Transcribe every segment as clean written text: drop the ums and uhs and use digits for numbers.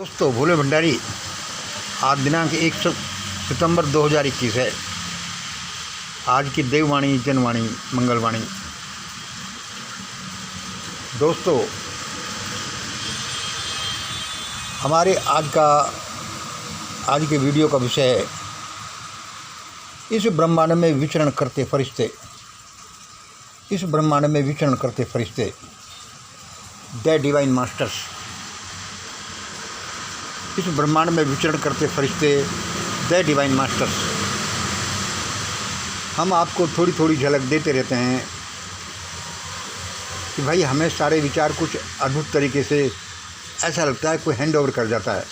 दोस्तों, भोले भंडारी। आज दिनांक 1 सितंबर 2021 है। आज की देववाणी, जनवाणी, मंगलवाणी। दोस्तों, हमारे आज के वीडियो का विषय है इस ब्रह्मांड में विचरण करते फरिश्ते। इस ब्रह्मांड में विचरण करते फरिश्ते, द डिवाइन मास्टर्स। इस ब्रह्मांड में विचरण करते फरिश्ते, द डिवाइन मास्टर्स। हम आपको थोड़ी थोड़ी झलक देते रहते हैं कि भाई हमें सारे विचार कुछ अद्भुत तरीके से ऐसा लगता है कोई हैंड ओवर कर जाता है।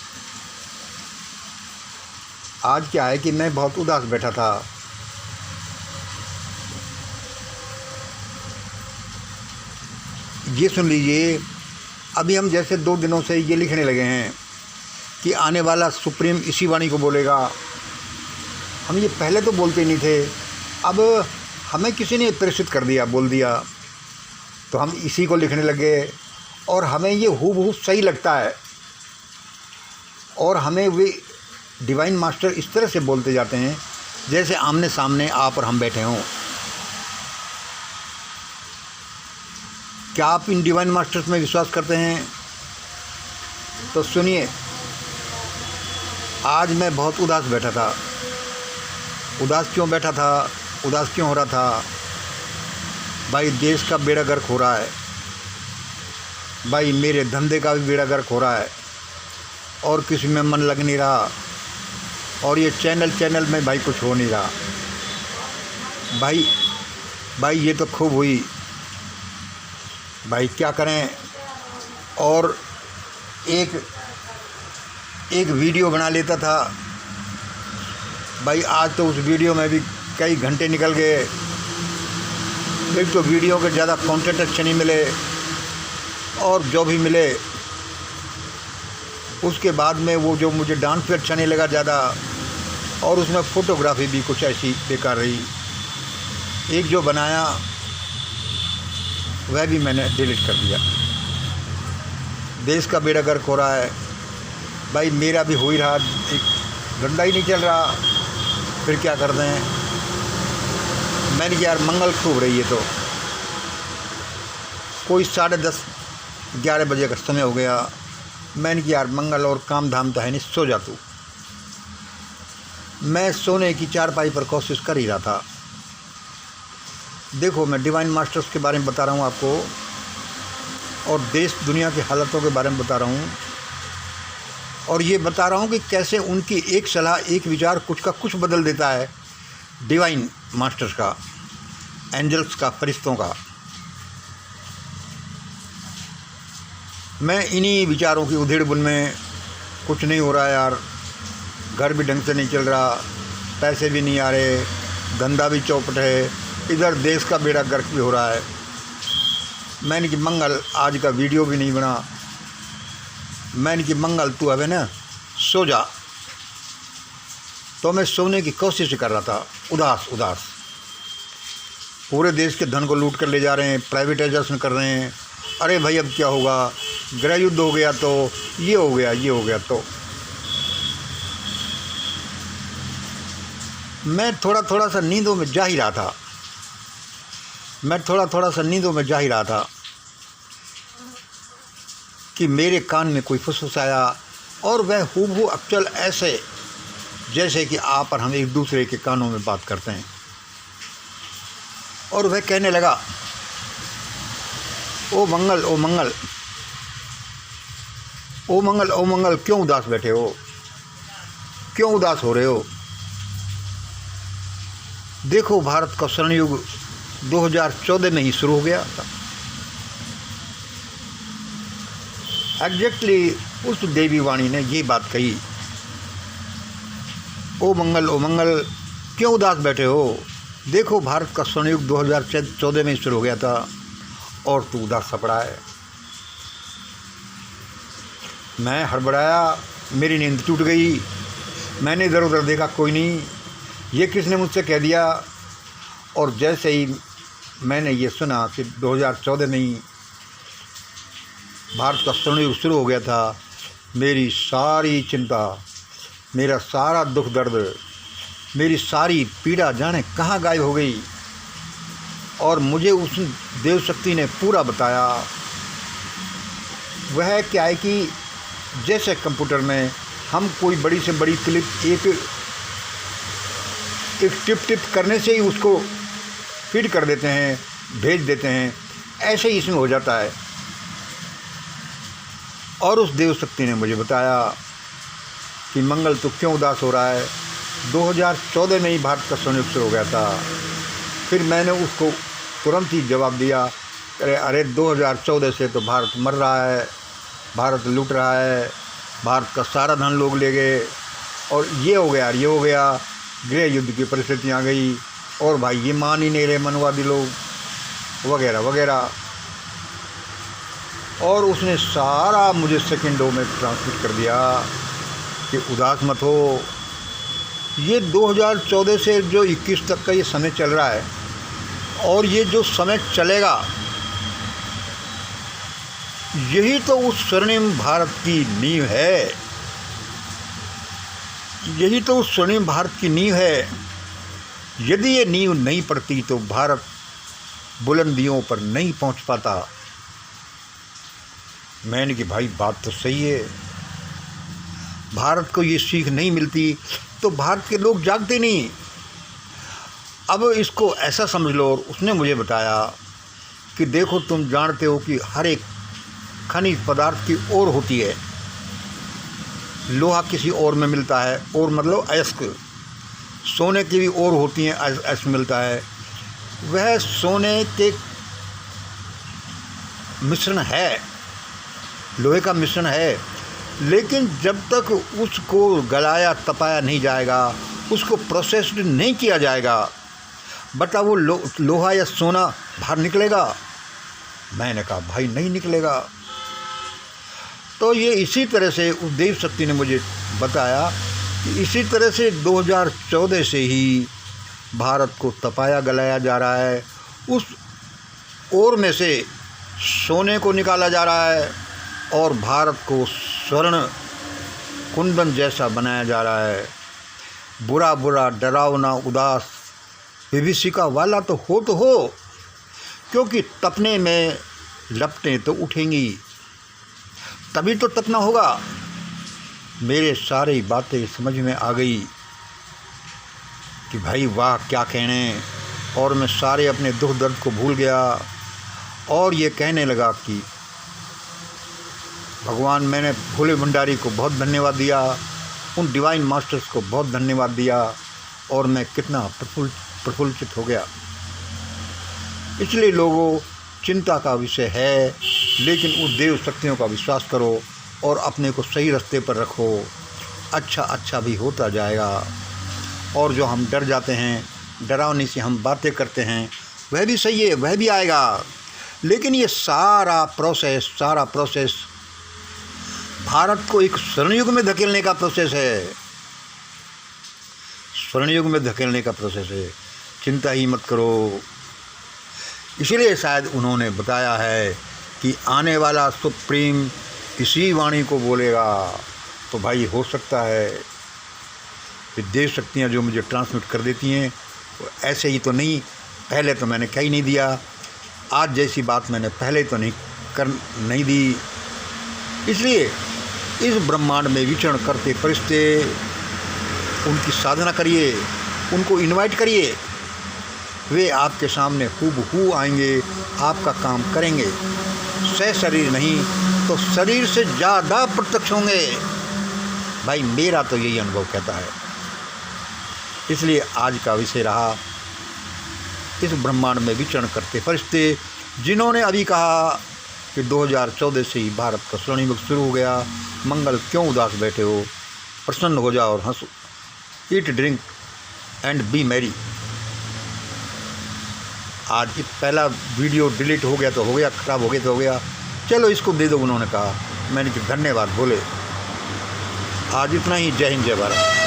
आज क्या है कि मैं बहुत उदास बैठा था। ये सुन लीजिए, अभी हम जैसे 2 दिनों से ये लिखने लगे हैं कि आने वाला सुप्रीम इसी वाणी को बोलेगा। हम ये पहले तो बोलते नहीं थे, अब हमें किसी ने प्रेषित कर दिया, बोल दिया, तो हम इसी को लिखने लगे। और हमें ये हूबहू सही लगता है। और हमें वे डिवाइन मास्टर इस तरह से बोलते जाते हैं जैसे आमने सामने आप और हम बैठे हों। क्या आप इन डिवाइन मास्टर्स में विश्वास करते हैं? तो सुनिए, आज मैं बहुत उदास बैठा था। उदास क्यों बैठा था, उदास क्यों हो रहा था? भाई, देश का बेड़ा गर्क हो रहा है। भाई, मेरे धंधे का भी बेड़ा गर्क हो रहा है और किसी में मन लग नहीं रहा। और ये चैनल में भाई कुछ हो नहीं रहा। भाई ये तो खूब हुई। भाई क्या करें। और एक वीडियो बना लेता था भाई, आज तो उस वीडियो में भी कई घंटे निकल गए। एक तो वीडियो के ज़्यादा कंटेंट अच्छे नहीं मिले, और जो भी मिले उसके बाद में वो जो मुझे डांस भी अच्छा नहीं लगा ज़्यादा, और उसमें फ़ोटोग्राफी भी कुछ ऐसी बेकार रही। एक जो बनाया वह भी मैंने डिलीट कर दिया। देश का बेड़ा गर्क हो रहा है। भाई, मेरा भी हो ही रहा, एक डंडा ही नहीं चल रहा, फिर क्या कर दें। मैंने कहा यार मंगल खूब रही है, तो कोई 10:30-11 बजे का समय हो गया। मैंने कहा यार मंगल और काम धाम तो है नहीं, सो जा तू। मैं सोने की चारपाई पर कोशिश कर ही रहा था। देखो, मैं डिवाइन मास्टर्स के बारे में बता रहा हूँ आपको, और देश दुनिया की हालतों के बारे में बता रहा हूँ, और ये बता रहा हूँ कि कैसे उनकी एक सलाह, एक विचार कुछ का कुछ बदल देता है। डिवाइन मास्टर्स का, एंजल्स का, फरिश्तों का। मैं इन्हीं विचारों की उधेड़-बुन में कुछ नहीं हो रहा है यार। घर भी ढंग से नहीं चल रहा, पैसे भी नहीं आ रहे, धंधा भी चौपट है, इधर देश का बेड़ा गर्क भी हो रहा है। मैंने कि मंगल आज का वीडियो भी नहीं बना। मैंने कि मंगल तू अब है ना सो जा। तो मैं सोने की कोशिश कर रहा था, उदास। पूरे देश के धन को लूट कर ले जा रहे हैं, प्राइवेटाइजेशन कर रहे हैं। अरे भाई, अब क्या होगा, गृह युद्ध हो गया तो ये हो गया तो। मैं थोड़ा सा नींदों में जा ही रहा था। कि मेरे कान में कोई फुसफुसाया, और वह हूबहू अक्चुअल ऐसे जैसे कि आप और हम एक दूसरे के कानों में बात करते हैं। और वह कहने लगा, ओ मंगल, ओ मंगल, ओ मंगल, ओ मंगल, क्यों उदास बैठे हो, क्यों उदास हो रहे हो? देखो, भारत का स्वर्ण युग 2014 में ही शुरू हो गया था। एग्जैक्टली उस देवी वाणी ने ये बात कही, ओ मंगल, क्यों उदास बैठे हो? देखो, भारत का स्वर्ण युग 2014 में ही शुरू हो गया था, और तू उदास सा पड़ा है। मैं हड़बड़ाया, मेरी नींद टूट गई। मैंने इधर उधर देखा, कोई नहीं। ये किसने मुझसे कह दिया? और जैसे ही मैंने ये सुना कि 2014 में ही भारत का स्वर्ण युग शुरू हो गया था, मेरी सारी चिंता, मेरा सारा दुख दर्द, मेरी सारी पीड़ा जाने कहाँ गायब हो गई। और मुझे उस देव शक्ति ने पूरा बताया। वह क्या है कि जैसे कंप्यूटर में हम कोई बड़ी से बड़ी क्लिप एक टिप करने से ही उसको फीड कर देते हैं, भेज देते हैं, ऐसे ही इसमें हो जाता है। और उस देव शक्ति ने मुझे बताया कि मंगल तो क्यों उदास हो रहा है। 2014 में ही भारत का संयुक्त शुरू हो गया था। फिर मैंने उसको तुरंत ही जवाब दिया, अरे 2014 से तो भारत मर रहा है, भारत लूट रहा है, भारत का सारा धन लोग ले गए, और ये हो गया ये हो गया, गृह युद्ध की परिस्थितियाँ आ गई, और भाई ये मान ही नहीं रहे मनवादी लोग, वगैरह वगैरह। और उसने सारा मुझे सेकंडों में ट्रांसमिट कर दिया कि उदास मत हो। ये 2014 से जो 21 तक का ये समय चल रहा है, और ये जो समय चलेगा, यही तो उस स्वर्णिम भारत की नींव है। यही तो उस स्वर्णिम भारत की नींव है। यदि ये नींव नहीं पड़ती तो भारत बुलंदियों पर नहीं पहुंच पाता। मैंने कि भाई बात तो सही है, भारत को ये सीख नहीं मिलती तो भारत के लोग जागते नहीं। अब इसको ऐसा समझ लो। और उसने मुझे बताया कि देखो, तुम जानते हो कि हर एक खनिज पदार्थ की ओर होती है। लोहा किसी और में मिलता है, और मतलब अयस्क। सोने की भी ओर होती हैं, अयस्क मिलता है। वह सोने के मिश्रण है, लोहे का मिश्रण है, लेकिन जब तक उसको गलाया तपाया नहीं जाएगा, उसको प्रोसेस्ड नहीं किया जाएगा, बता वो लोहा या सोना बाहर निकलेगा? मैंने कहा भाई नहीं निकलेगा। तो ये इसी तरह से उस देव शक्ति ने मुझे बताया कि इसी तरह से 2014 से ही भारत को तपाया गलाया जा रहा है। उस ओर में से सोने को निकाला जा रहा है और भारत को स्वर्ण कुंदन जैसा बनाया जा रहा है। बुरा बुरा, डरावना, उदास, विभीषिका वाला तो हो, क्योंकि तपने में लपटें तो उठेंगी, तभी तो तपना होगा। मेरे सारी बातें समझ में आ गई कि भाई वाह क्या कहने। और मैं सारे अपने दुख दर्द को भूल गया और ये कहने लगा कि भगवान, मैंने भोले भंडारी को बहुत धन्यवाद दिया, उन डिवाइन मास्टर्स को बहुत धन्यवाद दिया, और मैं कितना प्रफुल्लित हो गया। इसलिए लोगों, चिंता का विषय है, लेकिन उस देव शक्तियों का विश्वास करो और अपने को सही रास्ते पर रखो। अच्छा भी होता जाएगा। और जो हम डर जाते हैं, डरावनी से हम बातें करते हैं, वह भी सही है, वह भी आएगा। लेकिन ये सारा प्रोसेस भारत को एक स्वर्णयुग में धकेलने का प्रोसेस है। स्वर्णयुग में धकेलने का प्रोसेस है। चिंता ही मत करो। इसलिए शायद उन्होंने बताया है कि आने वाला सुप्रीम इसी वाणी को बोलेगा। तो भाई हो सकता है कि देव शक्तियाँ जो मुझे ट्रांसमिट कर देती हैं वो ऐसे ही तो नहीं। पहले तो मैंने कह ही नहीं दिया, आज जैसी बात मैंने पहले तो नहीं दी। इसलिए इस ब्रह्मांड में विचरण करते फरिश्ते, उनकी साधना करिए, उनको इनवाइट करिए, वे आपके सामने हूबहू आएंगे, आपका काम करेंगे। शरीर नहीं तो शरीर से ज़्यादा प्रत्यक्ष होंगे। भाई मेरा तो यही अनुभव कहता है। इसलिए आज का विषय रहा इस ब्रह्मांड में विचरण करते फरिश्ते, जिन्होंने अभी कहा कि 2014 से ही भारत का स्वर्णिम युग शुरू हो गया। मंगल क्यों उदास बैठे हो, प्रसन्न हो जाओ और हंसो, eat drink and B Mary. आज ये पहला वीडियो डिलीट हो गया तो हो गया, खराब हो गया तो हो गया, चलो इसको दे दो, उन्होंने कहा। मैंने कि धन्यवाद बोले। आज इतना ही। जय हिंद, जय भारत।